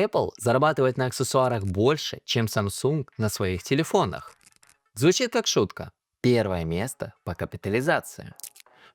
Apple зарабатывает на аксессуарах больше, чем Samsung на своих телефонах. Звучит как шутка. Первое место по капитализации.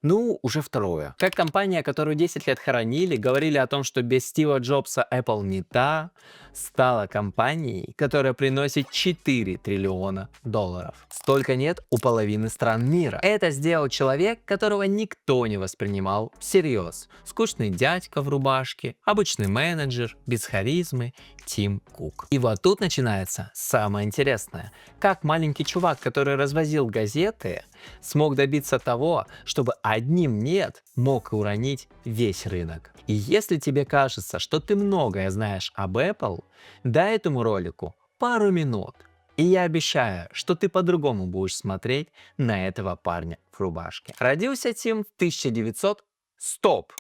Ну, уже второе. Как компания, которую 10 лет хоронили, говорили о том, что без Стива Джобса Apple не та, стала компанией, которая приносит 4 триллиона долларов. Столько нет у половины стран мира. Это сделал человек, которого никто не воспринимал всерьез. Скучный дядька в рубашке, обычный менеджер, без харизмы, Тим Кук. И вот тут начинается самое интересное. Как маленький чувак, который развозил газеты, смог добиться того, чтобы одним «нет» мог уронить весь рынок. И если тебе кажется, что ты многое знаешь об Apple, дай этому ролику пару минут, и я обещаю, что ты по-другому будешь смотреть на этого парня в рубашке. Родился Тим в 1900... Стоп!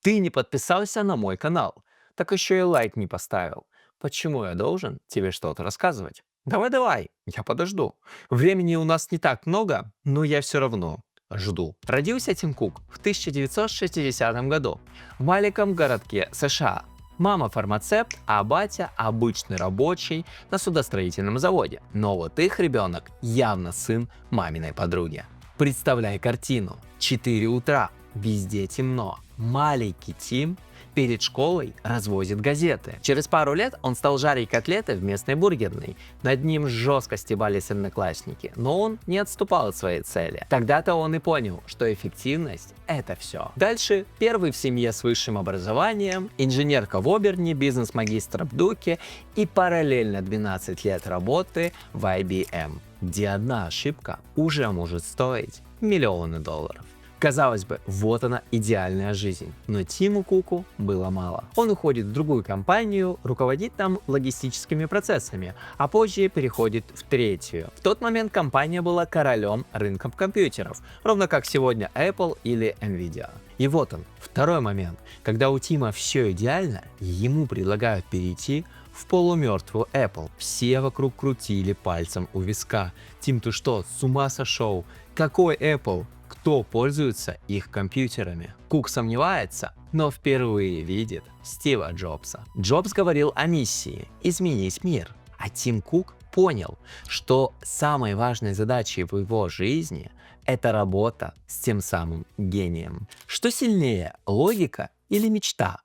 Ты не подписался на мой канал, так еще и лайк не поставил. Почему я должен тебе что-то рассказывать? Давай, я подожду. Времени у нас не так много, но я все равно жду. Родился Тим Кук в 1960 году в маленьком городке США. Мама фармацевт, а батя обычный рабочий на судостроительном заводе. Но вот их ребенок явно сын маминой подруги. Представляй картину. 4 утра, везде темно. Маленький Тим перед школой развозит газеты. Через пару лет он стал жарить котлеты в местной бургерной. Над ним жестко стебались одноклассники, но он не отступал от своей цели. Тогда-то он и понял, что эффективность — это все. Дальше первый в семье с высшим образованием, инженерка в Оберне, бизнес-магистр в Дуке и параллельно 12 лет работы в IBM, где одна ошибка уже может стоить миллионы долларов. Казалось бы, вот она идеальная жизнь, но Тиму Куку было мало. Он уходит в другую компанию, руководит там логистическими процессами, а позже переходит в третью. В тот момент компания была королем рынка компьютеров, ровно как сегодня Apple или Nvidia. И вот он, второй момент, когда у Тима все идеально, ему предлагают перейти в полумертвую Apple. Все вокруг крутили пальцем у виска. Тим, ты что, с ума сошел? Какой Apple? Кто пользуется их компьютерами? Кук сомневается, но впервые видит Стива Джобса. Джобс говорил о миссии – изменить мир. А Тим Кук понял, что самой важной задачей в его жизни – это работа с тем самым гением. Что сильнее – логика или мечта?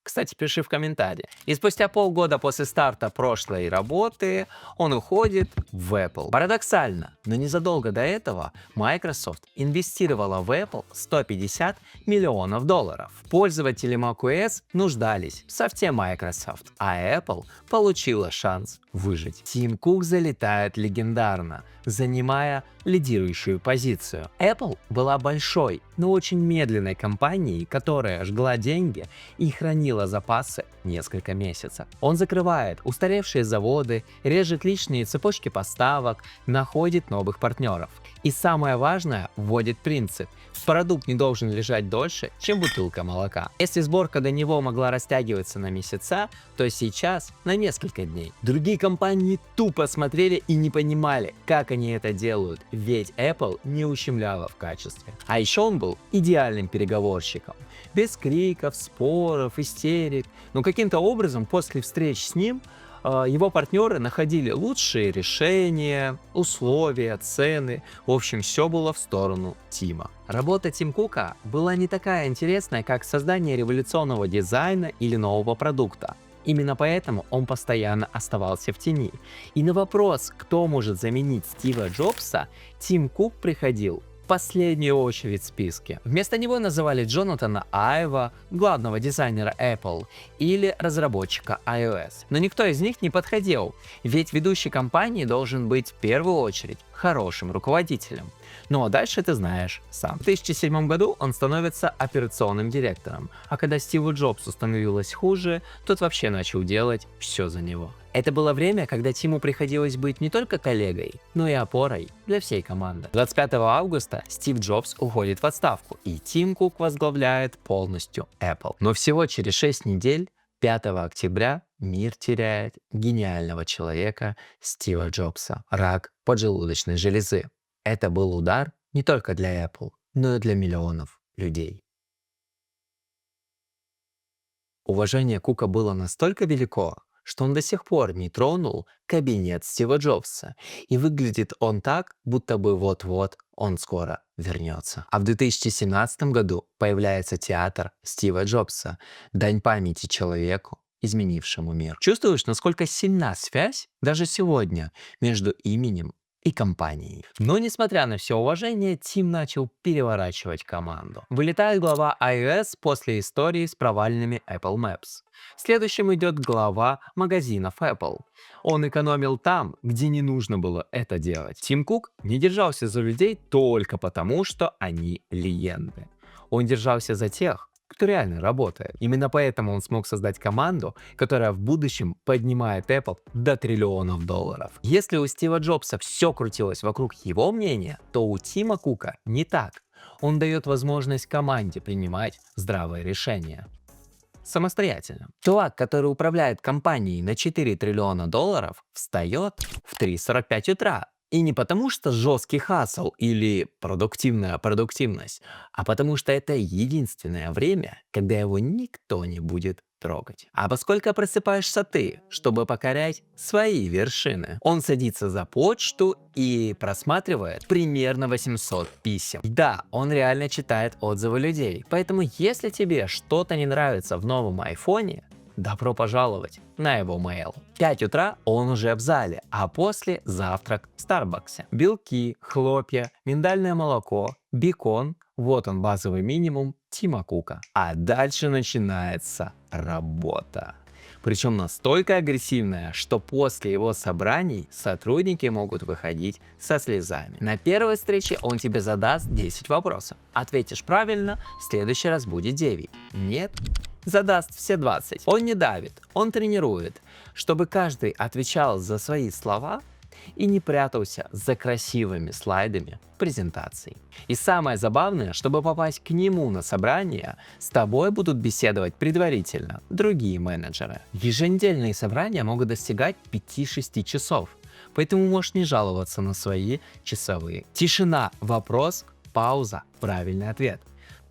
Кстати, пиши в комментарии. И спустя полгода после старта прошлой работы он уходит в Apple. Парадоксально, но незадолго до этого Microsoft инвестировала в Apple 150 миллионов долларов. Пользователи macOS нуждались в софте Microsoft, а Apple получила шанс выжить. Тим Кук залетает легендарно, занимая лидирующую позицию. Apple была большой, но очень медленной компанией, которая жгла деньги и хранила запасы несколько месяцев. Он закрывает устаревшие заводы, режет личные цепочки поставок, находит новых партнеров. И самое важное, вводит принцип: продукт не должен лежать дольше, чем бутылка молока. Если сборка до него могла растягиваться на месяца, то сейчас на несколько дней. Другие компании тупо смотрели и не понимали, как они это делают, ведь Apple не ущемляла в качестве. А еще он был идеальным переговорщиком. Без криков, споров, истерик. Но каким-то образом после встреч с ним его партнеры находили лучшие решения, условия, цены. В общем, все было в сторону Тима. Работа Тим Кука была не такая интересная, как создание революционного дизайна или нового продукта. Именно поэтому он постоянно оставался в тени. И на вопрос, кто может заменить Стива Джобса, Тим Кук приходил в последнюю очередь в списке. Вместо него называли Джонатана Айва, главного дизайнера Apple, или разработчика iOS. Но никто из них не подходил, ведь ведущий компании должен быть в первую очередь хорошим руководителем. Ну а дальше ты знаешь сам. В 2007 году он становится операционным директором, а когда Стиву Джобсу становилось хуже, тот вообще начал делать все за него. Это было время, когда Тиму приходилось быть не только коллегой, но и опорой для всей команды. 25 августа Стив Джобс уходит в отставку, и Тим Кук возглавляет полностью Apple. Но всего через 6 недель, 5 октября, мир теряет гениального человека Стива Джобса. Рак поджелудочной железы. Это был удар не только для Apple, но и для миллионов людей. Уважение Кука было настолько велико, что он до сих пор не тронул кабинет Стива Джобса. И выглядит он так, будто бы вот-вот он скоро вернется. А в 2017 году появляется театр Стива Джобса. Дань памяти человеку, изменившему мир. Чувствуешь, насколько сильна связь даже сегодня между именем и компанией. Но несмотря на все уважение, Тим начал переворачивать команду. Вылетает глава iOS после истории с провальными Apple Maps. Следующим идет глава магазинов Apple. Он экономил там, где не нужно было это делать. Тим Кук не держался за людей только потому, что они легенды. Он держался за тех, кто реально работает. Именно поэтому он смог создать команду, которая в будущем поднимает Apple до триллионов долларов. Если у Стива Джобса все крутилось вокруг его мнения, то у Тима Кука не так. Он дает возможность команде принимать здравые решения самостоятельно. Чувак, который управляет компанией на 4 триллиона долларов, встает в 3:45 утра. И не потому, что жесткий хасл или продуктивная продуктивность, а потому что это единственное время, когда его никто не будет трогать. А поскольку просыпаешься ты, чтобы покорять свои вершины, он садится за почту и просматривает примерно 800 писем. Да, он реально читает отзывы людей, поэтому если тебе что-то не нравится в новом айфоне, добро пожаловать на его mail. 5 утра он уже в зале, а после завтрак в Старбаксе. Белки, хлопья, миндальное молоко, бекон – вот он базовый минимум Тима Кука. А дальше начинается работа. Причем настолько агрессивная, что после его собраний сотрудники могут выходить со слезами. На первой встрече он тебе задаст 10 вопросов. Ответишь правильно, в следующий раз будет 9. Нет? Задаст все 20. Он не давит, он тренирует, чтобы каждый отвечал за свои слова и не прятался за красивыми слайдами презентаций. И самое забавное, чтобы попасть к нему на собрание, с тобой будут беседовать предварительно другие менеджеры. Еженедельные собрания могут достигать 5-6 часов, поэтому можешь не жаловаться на свои часовые. Тишина, вопрос, пауза, правильный ответ.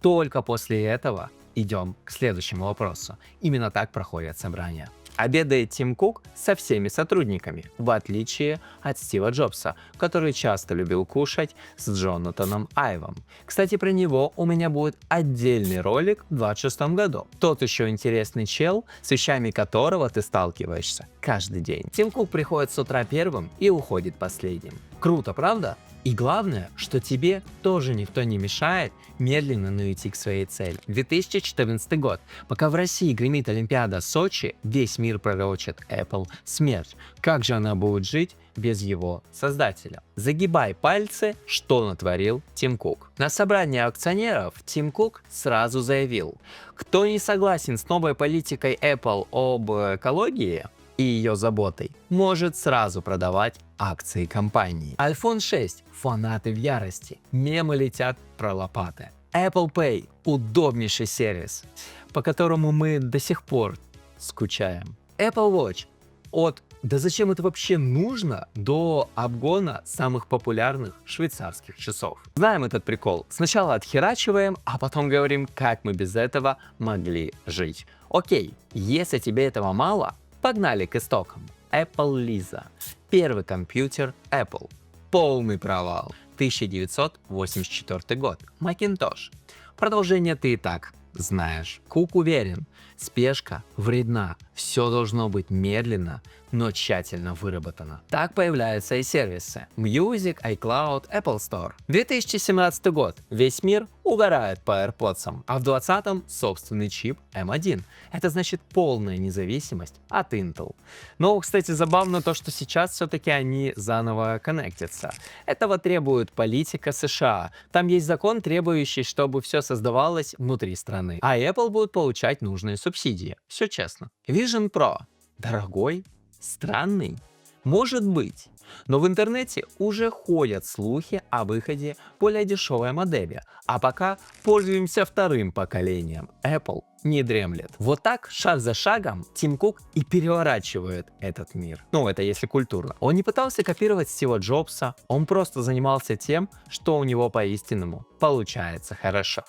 Только после этого идем к следующему вопросу. Именно так проходят собрания. Обедает Тим Кук со всеми сотрудниками, в отличие от Стива Джобса, который часто любил кушать с Джонатаном Айвом. Кстати, про него у меня будет отдельный ролик в 2026 году. Тот еще интересный чел, с вещами которого ты сталкиваешься каждый день. Тим Кук приходит с утра первым и уходит последним. Круто, правда? И главное, что тебе тоже никто не мешает медленно, но идти к своей цели. 2014 год. Пока в России гремит Олимпиада Сочи, весь мир пророчит Apple смерть. Как же она будет жить без его создателя? Загибай пальцы, что натворил Тим Кук. На собрании акционеров Тим Кук сразу заявил: кто не согласен с новой политикой Apple об экологии и ее заботой, может сразу продавать акции компании. iPhone 6. Фанаты в ярости. Мемы летят про лопаты. Apple Pay. Удобнейший сервис, по которому мы до сих пор скучаем. Apple Watch. От «да зачем это вообще нужно?» до обгона самых популярных швейцарских часов. Знаем этот прикол. Сначала отхерачиваем, а потом говорим, как мы без этого могли жить. Окей, если тебе этого мало, погнали к истокам. Apple Lisa. Первый компьютер Apple. Полный провал. 1984 год. Macintosh. Продолжение ты и так знаешь. Кук уверен, спешка вредна. Все должно быть медленно, но тщательно выработано. Так появляются и сервисы. Music, iCloud, Apple Store. 2017 год. Весь мир угорает по AirPods, а в 2020 собственный чип M1. Это значит полная независимость от Intel. Но, кстати, забавно то, что сейчас все-таки они заново коннектятся. Этого требует политика США. Там есть закон, требующий, чтобы все создавалось внутри страны. А Apple будет получать нужные субсидии. Все честно. Vision Pro. Дорогой? Странный? Может быть. Но в интернете уже ходят слухи о выходе более дешевой модели. А пока пользуемся вторым поколением. Apple не дремлет. Вот так, шаг за шагом, Тим Кук и переворачивает этот мир. Ну, это если культурно. Он не пытался копировать Стива Джобса, он просто занимался тем, что у него по-истинному получается хорошо.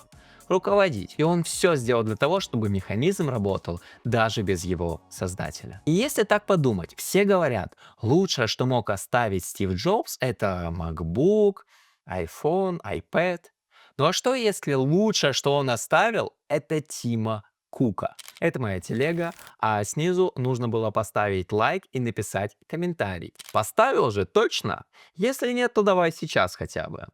руководить. И он все сделал для того, чтобы механизм работал даже без его создателя. И если так подумать, все говорят, лучшее, что мог оставить Стив Джобс, это MacBook, iPhone, iPad. Ну а что если лучшее, что он оставил, это Тима Кука? Это моя телега, а снизу нужно было поставить лайк и написать комментарий. Поставил же, точно? Если нет, то давай сейчас хотя бы.